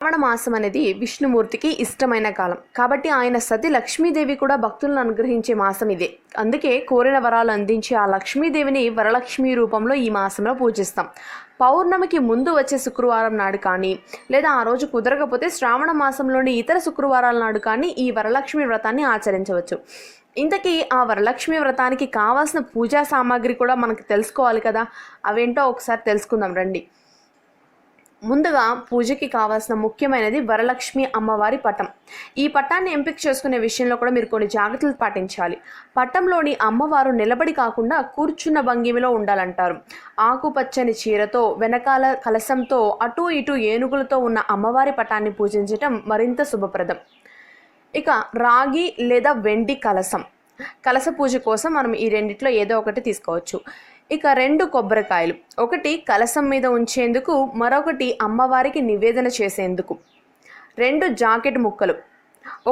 శ్రావణ మాసం అనేది విష్ణుమూర్తికి ఇష్టమైన కాలం కాబట్టి ఆయన సతి లక్ష్మీదేవి కూడా భక్తులను అనుగ్రహించే మాసం ఇదే. అందుకే కోరిన వరాలు అందించే ఆ లక్ష్మీదేవిని వరలక్ష్మి రూపంలో ఈ మాసంలో పూజిస్తాం. పౌర్ణమికి ముందు వచ్చే శుక్రవారం నాడు కానీ లేదా ఆ రోజు కుదరకపోతే శ్రావణ మాసంలోని ఇతర శుక్రవారాల నాడు కానీ ఈ వరలక్ష్మి వ్రతాన్ని ఆచరించవచ్చు. ఇంతకీ ఆ వరలక్ష్మి వ్రతానికి కావాల్సిన పూజా సామాగ్రి కూడా మనకు తెలుసుకోవాలి కదా. అవేంటో ఒకసారి తెలుసుకుందాం రండి. ముందుగా పూజకి కావాల్సిన ముఖ్యమైనది వరలక్ష్మి అమ్మవారి పటం. ఈ పటాన్ని ఎంపిక చేసుకునే విషయంలో కూడా మీరు కొన్ని జాగ్రత్తలు పాటించాలి. పటంలోని అమ్మవారు నిలబడి కాకుండా కూర్చున్న భంగిమలో ఉండాలంటారు. ఆకుపచ్చని చీరతో వెనకాల కలశంతో అటు ఇటు ఏనుగులతో ఉన్న అమ్మవారి పటాన్ని పూజించటం మరింత శుభప్రదం. ఇక రాగి లేదా వెండి కలశ పూజ కోసం మనం ఈ రెండిట్లో ఏదో ఒకటి తీసుకోవచ్చు. ఇక 2 కొబ్బరికాయలు, ఒకటి కలశం మీద ఉంచేందుకు, మరొకటి అమ్మవారికి నివేదన చేసేందుకు. 2 జాకెట్ ముక్కలు,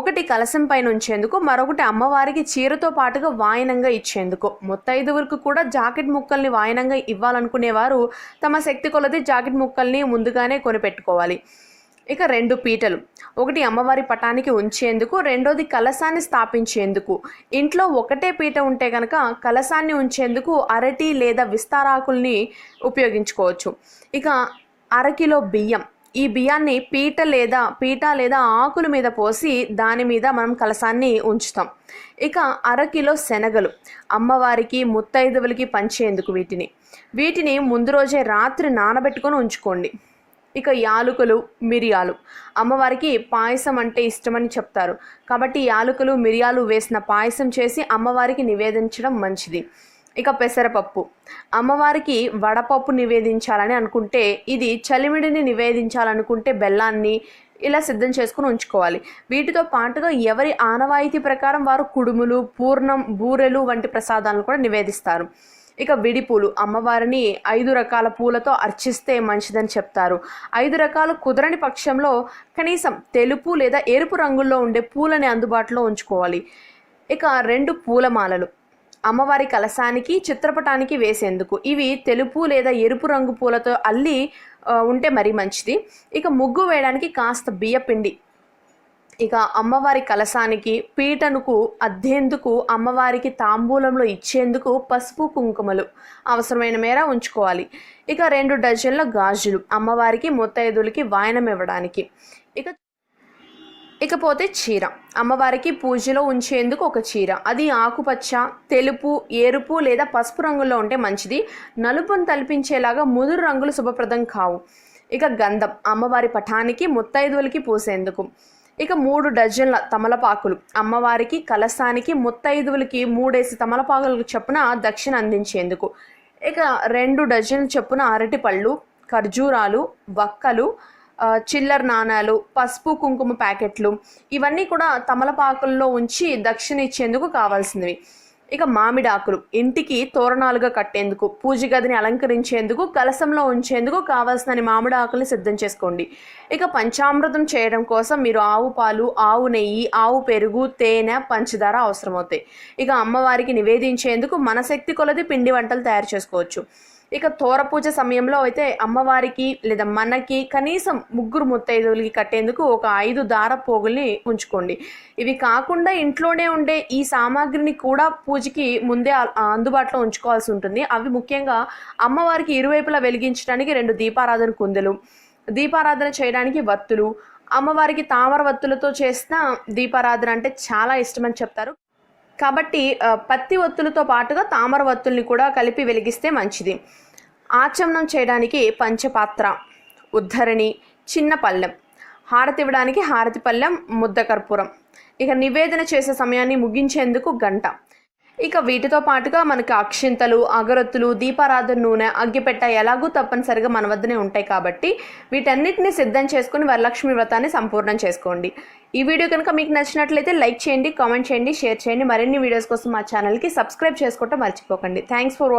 ఒకటి కలశం పైన ఉంచేందుకు, మరొకటి అమ్మవారికి చీరతో పాటుగా వాయనంగా ఇచ్చేందుకు. ముత్తైదువులకు కూడా జాకెట్ ముక్కల్ని వాయనంగా ఇవ్వాలనుకునేవారు తమ శక్తి కొలది జాకెట్ ముక్కల్ని ముందుగానే కొనిపెట్టుకోవాలి. ఇక 2 పీటలు, ఒకటి అమ్మవారి పటానికి ఉంచేందుకు, రెండోది కలశాన్ని స్థాపించేందుకు. ఇంట్లో ఒకటే పీట ఉంటే కనుక కలశాన్ని ఉంచేందుకు అరటి లేదా విస్తారాకుల్ని ఉపయోగించుకోవచ్చు. ఇక 1/2 కిలో బియ్యం, ఈ బియ్యాన్ని పీట లేదా ఆకుల మీద పోసి దాని మీద మనం కలశాన్ని ఉంచుతాం. ఇక 1/2 కిలో శనగలు, అమ్మవారికి ముత్తైదువులకి పంచేందుకు. వీటిని ముందు రోజే రాత్రి నానబెట్టుకొని ఉంచుకోండి. ఇక యాలకులు, మిరియాలు, అమ్మవారికి పాయసం అంటే ఇష్టమని చెప్తారు కాబట్టి యాలకులు మిరియాలు వేసిన పాయసం చేసి అమ్మవారికి నివేదించడం మంచిది. ఇక పెసరపప్పు, అమ్మవారికి వడపప్పు నివేదించాలని అనుకుంటే, ఇది చలిమిడిని నివేదించాలనుకుంటే బెల్లాన్ని ఇలా సిద్ధం చేసుకుని ఉంచుకోవాలి. వీటితో పాటుగా ఎవరి ఆనవాయితీ ప్రకారం వారు కుడుములు, పూర్ణం, బూరెలు వంటి ప్రసాదాలను కూడా నివేదిస్తారు. ఇక విడిపూలు, అమ్మవారిని 5 రకాల పూలతో అర్చిస్తే మంచిదని చెప్తారు. 5 రకాలు కుదరని పక్షంలో కనీసం తెలుపు లేదా ఎరుపు రంగుల్లో ఉండే పూలని అందుబాటులో ఉంచుకోవాలి. ఇక 2 పూలమాలలు, అమ్మవారి కలశానికి, చిత్రపటానికి వేసేందుకు. ఇవి తెలుపు లేదా ఎరుపు రంగు పూలతో అల్లి ఉంటే మరీ మంచిది. ఇక ముగ్గు వేయడానికి కాస్త బియ్యపిండి. ఇక అమ్మవారి కలశానికి, పీటనుకు అద్దేందుకు, అమ్మవారికి తాంబూలంలో ఇచ్చేందుకు పసుపు కుంకుమలు అవసరమైన మేర ఉంచుకోవాలి. ఇక 2 డజన్ల గాజులు, అమ్మవారికి ముత్తైదులకి వాయనం ఇవ్వడానికి. ఇకపోతే చీర, అమ్మవారికి పూజలో ఉంచేందుకు ఒక చీర. అది ఆకుపచ్చ, తెలుపు, ఎరుపు లేదా పసుపు రంగుల్లో ఉంటే మంచిది. నలుపును తలిపించేలాగా ముదురు రంగులు శుభప్రదం కావు. ఇక గంధం, అమ్మవారి పటానికి, ముత్తైదువులకి పూసేందుకు. ఇక 3 డజన్ల తమలపాకులు, అమ్మవారికి, కలశానికి, ముత్తైదువులకి 3 తమలపాకులకు చొప్పున దక్షిణ అందించేందుకు. ఇక 2 డజన్ల చొప్పున అరటిపళ్ళు, ఖర్జూరాలు, వక్కలు, చిల్లర నాణాలు, పసుపు కుంకుమ ప్యాకెట్లు, ఇవన్నీ కూడా తమలపాకుల్లో ఉంచి దక్షిణ ఇచ్చేందుకు కావాల్సినవి. ఇక మామిడాకులు, ఇంటికి తోరణాలుగా కట్టేందుకు, పూజ గదిని అలంకరించేందుకు, కలశంలో ఉంచేందుకు కావాల్సిన మామిడాకుల్ని సిద్ధం చేసుకోండి. ఇక పంచామృతం చేయడం కోసం మీరు ఆవు పాలు, ఆవు నెయ్యి, ఆవు పెరుగు, తేనె, పంచదార అవసరమవుతాయి. ఇక అమ్మవారికి నివేదించేందుకు మన శక్తి కొలది పిండి వంటలు తయారు చేసుకోవచ్చు. ఇక తోర పూజ సమయంలో అయితే అమ్మవారికి లేదా మనకి కనీసం 3 ముత్తైదువులకి కట్టేందుకు ఒక 5 దార పోగుల్ని ఉంచుకోండి. ఇవి కాకుండా ఇంట్లోనే ఉండే ఈ సామాగ్రిని కూడా పూజకి ముందే అందుబాటులో ఉంచుకోవాల్సి ఉంటుంది. అవి ముఖ్యంగా అమ్మవారికి ఇరువైపులా వెలిగించడానికి 2 దీపారాధన కుందెలు, దీపారాధన చేయడానికి వత్తులు, అమ్మవారికి తామర వత్తులతో చేసిన దీపారాధన అంటే చాలా ఇష్టమని చెప్తారు కాబట్టి పత్తి ఒత్తులతో పాటుగా తామర వత్తుల్ని కూడా కలిపి వెలిగిస్తే మంచిది. ఆచమనం చేయడానికి పంచపాత్ర, ఉద్ధరణి, చిన్న పళ్ళెం, హారతి ఇవ్వడానికి హారతి పళ్ళెం, ముద్ద కర్పూరం. ఇక నివేదన చేసే సమయాన్ని ముగించేందుకు గంట. ఇక వీటితో పాటుగా మనకి అక్షింతలు, అగరొత్తులు, దీపారాధన నూనె, అగ్గిపెట్ట ఎలాగూ తప్పనిసరిగా మన వద్దనే ఉంటాయి కాబట్టి వీటన్నిటిని సిద్ధం చేసుకుని వరలక్ష్మి వ్రతాన్ని సంపూర్ణం చేసుకోండి. ఈ వీడియో కనుక మీకు నచ్చినట్లయితే లైక్ చేయండి, కామెంట్ చేయండి, షేర్ చేయండి. మరిన్ని వీడియోస్ కోసం మా ఛానల్కి సబ్స్క్రైబ్ చేసుకోవటం మర్చిపోకండి. Thanks for watching.